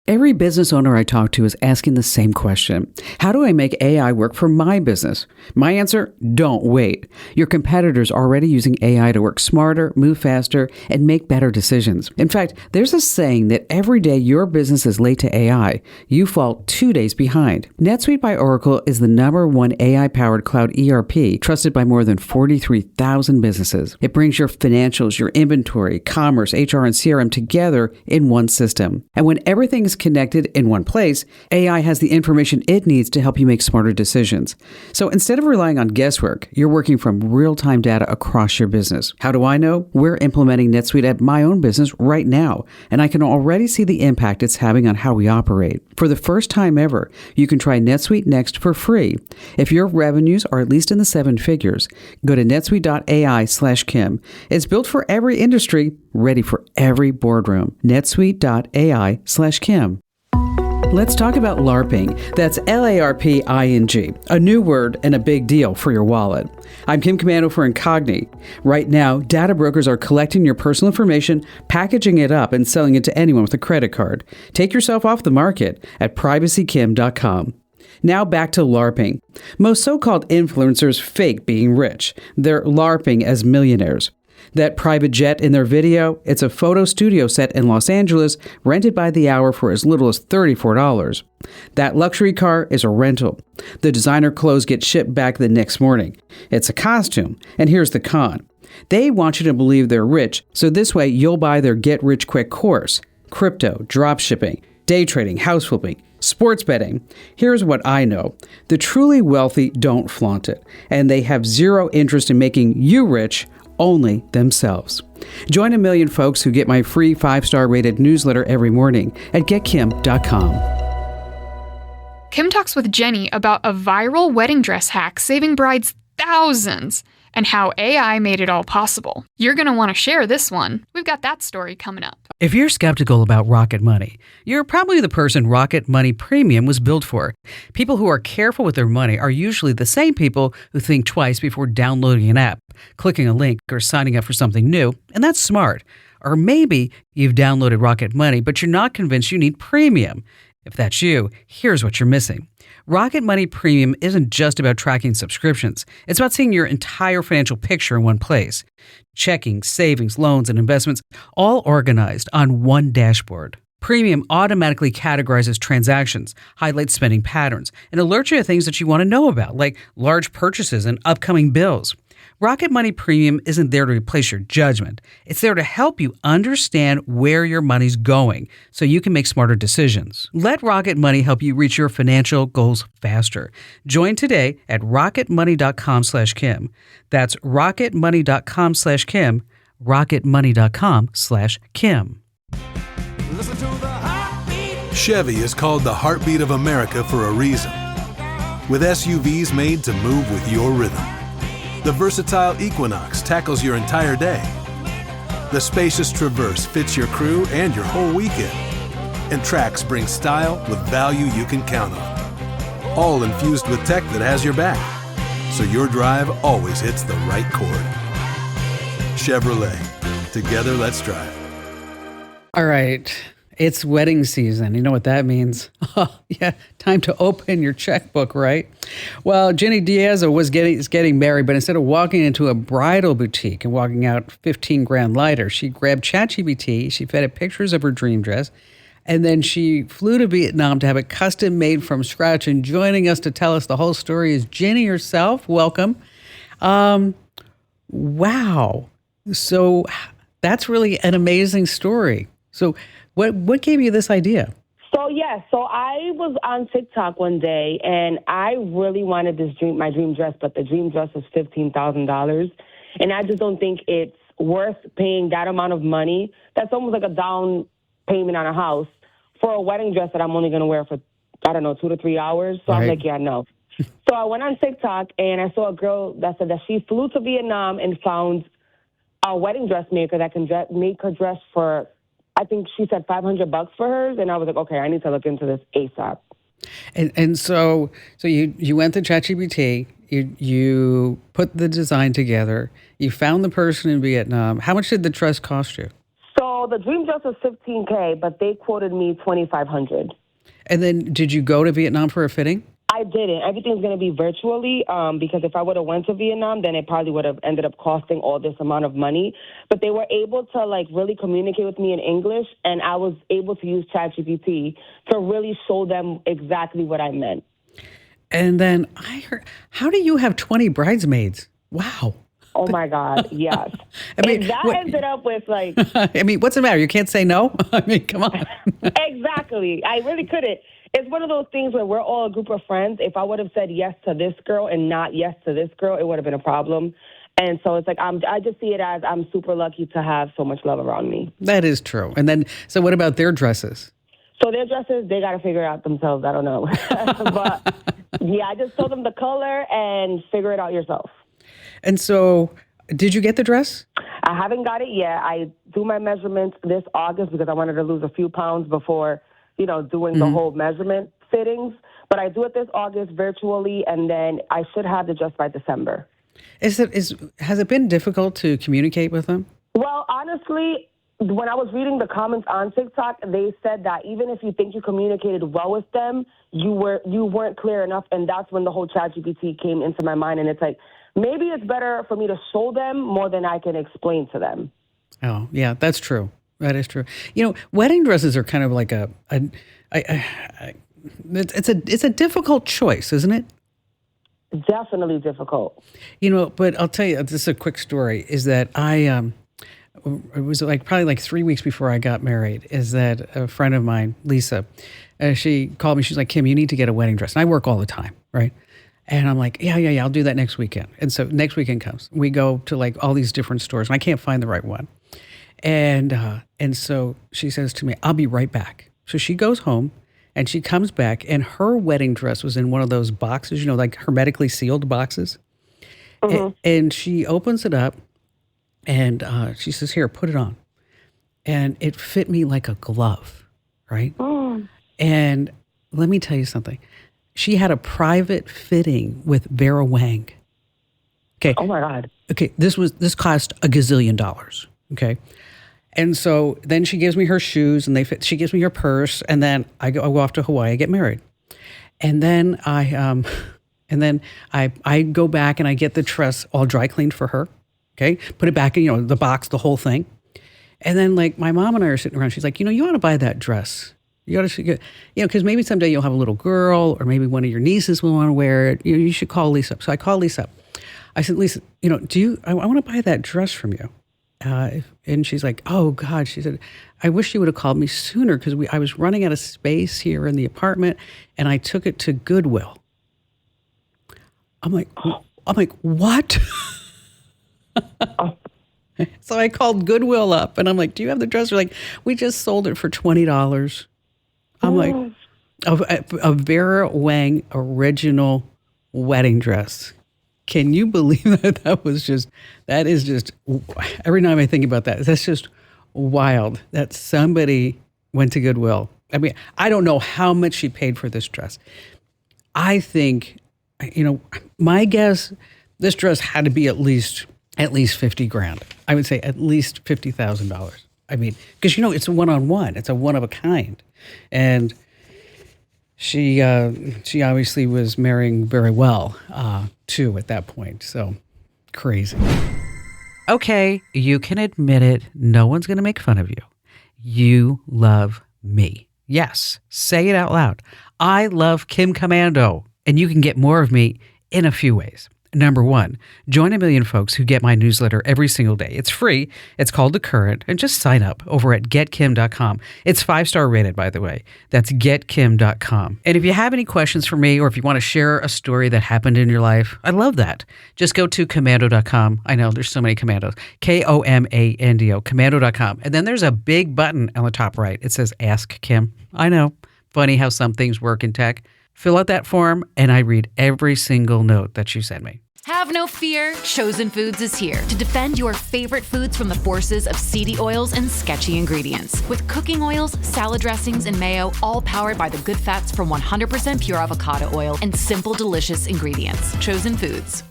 Every business owner I talk to is asking the same question. How do I make AI work for my business? My answer, don't wait. Your competitors are already using AI to work smarter, move faster, and make better decisions. In fact, there's a saying that every day your business is late to AI, you fall 2 days behind. NetSuite by Oracle is the #1 AI-powered cloud ERP trusted by more than 43,000 businesses. It brings your financials, your inventory, commerce, HR, and CRM together in one system. And when everything is connected in one place, AI has the information it needs to help you make smarter decisions. So instead of relying on guesswork, you're working from real-time data across your business. How do I know? We're implementing NetSuite at my own business right now, and I can already see the impact it's having on how we operate. For the first time ever, you can try NetSuite Next for free. If your revenues are at least in the 7 figures, go to netsuite.ai/Kim. It's built for every industry, ready for every boardroom. netsuite.ai/Kim. Let's talk about LARPing. That's LARPing, a new word and a big deal for your wallet. I'm Kim Commando for Incogni. Right now, data brokers are collecting your personal information, packaging it up, and selling it to anyone with a credit card. Take yourself off the market at privacykim.com. Now back to LARPing. Most so-called influencers fake being rich. They're LARPing as millionaires. That private jet in their video, it's a photo studio set in Los Angeles, rented by the hour for as little as $34. That luxury car is a rental. The designer clothes get shipped back the next morning. It's a costume. And here's the con. They want you to believe they're rich, so this way you'll buy their get-rich-quick course. Crypto, drop shipping, day trading, house flipping, sports betting. Here's what I know. The truly wealthy don't flaunt it, and they have zero interest in making you rich, only themselves. Join a million folks who get my free 5-star rated newsletter every morning at getkim.com. Kim talks with Jenny about a viral wedding dress hack saving brides thousands and how AI made it all possible. You're going to want to share this one. We've got that story coming up. If you're skeptical about Rocket Money, you're probably the person Rocket Money Premium was built for. People who are careful with their money are usually the same people who think twice before downloading an app, clicking a link, or signing up for something new, and that's smart. Or maybe you've downloaded Rocket Money, but you're not convinced you need Premium. If that's you, here's what you're missing. Rocket Money Premium isn't just about tracking subscriptions. It's about seeing your entire financial picture in one place. Checking, savings, loans, and investments, all organized on one dashboard. Premium automatically categorizes transactions, highlights spending patterns, and alerts you to things that you want to know about, like large purchases and upcoming bills. Rocket Money Premium isn't there to replace your judgment. It's there to help you understand where your money's going so you can make smarter decisions. Let Rocket Money help you reach your financial goals faster. Join today at rocketmoney.com/Kim. That's rocketmoney.com/Kim, rocketmoney.com/Kim. Chevy is called the heartbeat of America for a reason. With SUVs made to move with your rhythm. The versatile Equinox tackles your entire day. The spacious Traverse fits your crew and your whole weekend. And Trax brings style with value you can count on. All infused with tech that has your back, so your drive always hits the right chord. Chevrolet. Together, let's drive. All right. It's wedding season. You know what that means? Oh, yeah, time to open your checkbook, right? Well, Ginny Diaz is getting married, but instead of walking into a bridal boutique and walking out 15 grand lighter, she grabbed ChatGPT, she fed it pictures of her dream dress, and then she flew to Vietnam to have it custom made from scratch. And joining us to tell us the whole story is Ginny herself. Welcome. Wow. So that's really an amazing story. So what gave you this idea? So I was on TikTok one day, and I really wanted my dream dress, but the dream dress was $15,000, and I just don't think it's worth paying that amount of money. That's almost like a down payment on a house for a wedding dress that I'm only going to wear for, 2 to 3 hours. So right. I'm like, yeah, no. So I went on TikTok, and I saw a girl that said that she flew to Vietnam and found a wedding dressmaker that can make her dress for, I think she said $500 for hers, and I was like, okay, I need to look into this ASAP. And so you went to ChatGPT, you put the design together, you found the person in Vietnam. How much did the dress cost you? So So the dream dress was $15K, but they quoted me $2,500. And then did you go to Vietnam for a fitting? I didn't. Everything's going to be virtually because if I would have went to Vietnam, then it probably would have ended up costing all this amount of money. But they were able to really communicate with me in English, and I was able to use ChatGPT to really show them exactly what I meant. And then I heard, how do you have 20 bridesmaids? Wow. Oh, my God, yes. I mean, and that ended up with, I mean, what's the matter? You can't say no? I mean, come on. Exactly. I really couldn't. It's one of those things where we're all a group of friends. If I would have said yes to this girl and not yes to this girl, it would have been a problem. And so it's I just see it as I'm super lucky to have so much love around me. That is true. And then, so what about their dresses? So their dresses, they got to figure it out themselves. I don't know. But, yeah, I just told them the color and figure it out yourself. And so, did you get the dress? I haven't got it yet. I do my measurements this August because I wanted to lose a few pounds before, doing the whole measurement fittings. But I do it this August virtually, and then I should have the dress by December. Has it been difficult to communicate with them? Well, honestly, when I was reading the comments on TikTok, they said that even if you think you communicated well with them, you weren't clear enough, and that's when the whole ChatGPT came into my mind, and it's maybe it's better for me to show them more than I can explain to them. Oh, yeah, that's true. That is true. Wedding dresses are kind of like it's a difficult choice, isn't it? Definitely difficult. But I'll tell you, this is a quick story, is that it was probably 3 weeks before I got married, is that a friend of mine, Lisa, she called me. She's like, Kim, you need to get a wedding dress. And I work all the time, right? And I'm like, yeah, I'll do that next weekend. And so next weekend comes. We go to all these different stores, and I can't find the right one. And so she says to me, I'll be right back. So she goes home, and she comes back, and her wedding dress was in one of those boxes, hermetically sealed boxes. Mm-hmm. And she opens it up, and she says, here, put it on. And it fit me like a glove, right? Mm. And let me tell you something. She had a private fitting with Vera Wang. Okay. Oh my God. Okay. This cost $1 gazillion. Okay. And so then she gives me her shoes and she gives me her purse, and then I go off to Hawaii, I get married. And then I go back and I get the dress all dry cleaned for her. Okay. Put it back in, the box, the whole thing. And then my mom and I are sitting around. She's like, you ought to buy that dress. You got to, because maybe someday you'll have a little girl, or maybe one of your nieces will want to wear it. You should call Lisa up. So I call Lisa up. I said, Lisa, I want to buy that dress from you. And she's like, oh God. She said, I wish you would have called me sooner because I was running out of space here in the apartment, and I took it to Goodwill. I'm like, what? So I called Goodwill up, and I'm like, do you have the dress? They're like, we just sold it for $20. I'm like, a Vera Wang original wedding dress. Can you believe that? That is just, every time I think about that, that's just wild that somebody went to Goodwill. I mean, I don't know how much she paid for this dress. I think, my guess, this dress had to be at least $50,000. I would say at least $50,000. I mean, because it's a one-on-one, it's a one of a kind, and she obviously was marrying very well too at that point. So crazy. Okay, you can admit it. No one's going to make fun of you. You love me. Yes, say it out loud. I love Kim Commando, and you can get more of me in a few ways. Number one, join a million folks who get my newsletter every single day. It's free. It's called The Current, and just sign up over at getkim.com. It's 5-star rated, by the way. That's getkim.com. And if you have any questions for me, or if you want to share a story that happened in your life, I love that. Just go to commando.com. I know there's so many commandos. Komando, commando.com. And then there's a big button on the top right. It says Ask Kim. I know. Funny how some things work in tech. Fill out that form, and I read every single note that you send me. Have no fear. Chosen Foods is here to defend your favorite foods from the forces of seedy oils and sketchy ingredients. With cooking oils, salad dressings, and mayo, all powered by the good fats from 100% pure avocado oil and simple, delicious ingredients. Chosen Foods.